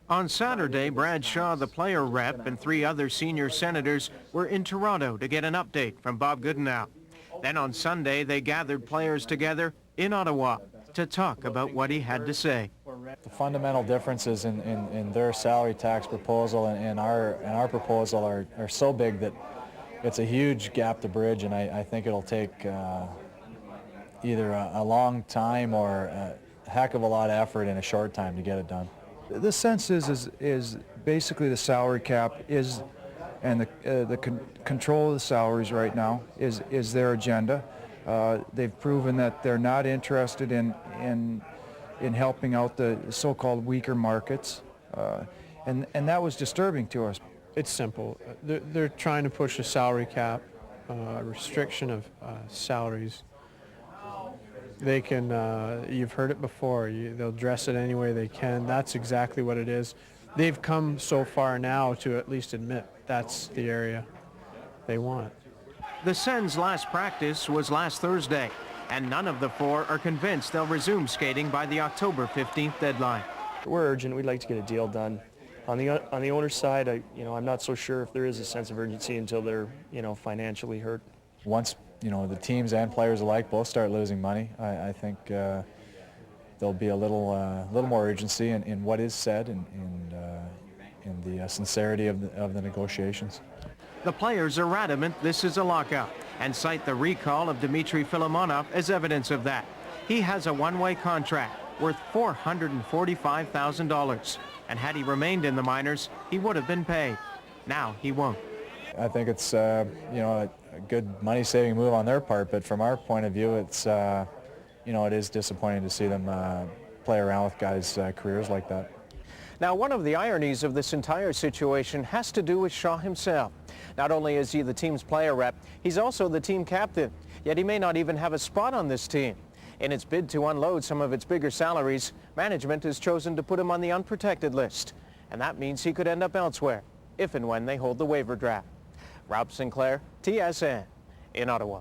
On Saturday, Brad Shaw, the player rep, and 3 other senior senators were in Toronto to get an update from Bob Goodenow. Then on Sunday, they gathered players together in Ottawa to talk about what he had to say. The fundamental differences in their salary tax proposal and our proposal are so big that it's a huge gap to bridge, and I think it'll take either a long time or a heck of a lot of effort in a short time to get it done. The sense is basically the salary cap and the control of the salaries right now is their agenda. They've proven that they're not interested in helping out the so-called weaker markets, and that was disturbing to us. It's simple. They're trying to push a salary cap, a restriction of salaries. They can, you've heard it before, they'll dress it any way they can. That's exactly what it is. They've come so far now to at least admit that's the area they want. The Sens' last practice was last Thursday, and none of the 4 are convinced they'll resume skating by the October 15th deadline. We're urgent. We'd like to get a deal done. On the owner's side, I'm not so sure if there is a sense of urgency until they're, financially hurt. Once, the teams and players alike both start losing money, I think there'll be a little more urgency in what is said and in the sincerity of the negotiations. The players are adamant this is a lockout and cite the recall of Dmitry Filimonov as evidence of that. He has a one-way contract worth $445,000, and had he remained in the minors, he would have been paid. Now he won't. I think it's a good money-saving move on their part, but from our point of view, it's it is disappointing to see them play around with guys' careers like that. Now, one of the ironies of this entire situation has to do with Shaw himself. Not only is he the team's player rep, he's also the team captain, yet he may not even have a spot on this team. In its bid to unload some of its bigger salaries, management has chosen to put him on the unprotected list, and that means he could end up elsewhere, if and when they hold the waiver draft. Rob Sinclair, TSN, in Ottawa.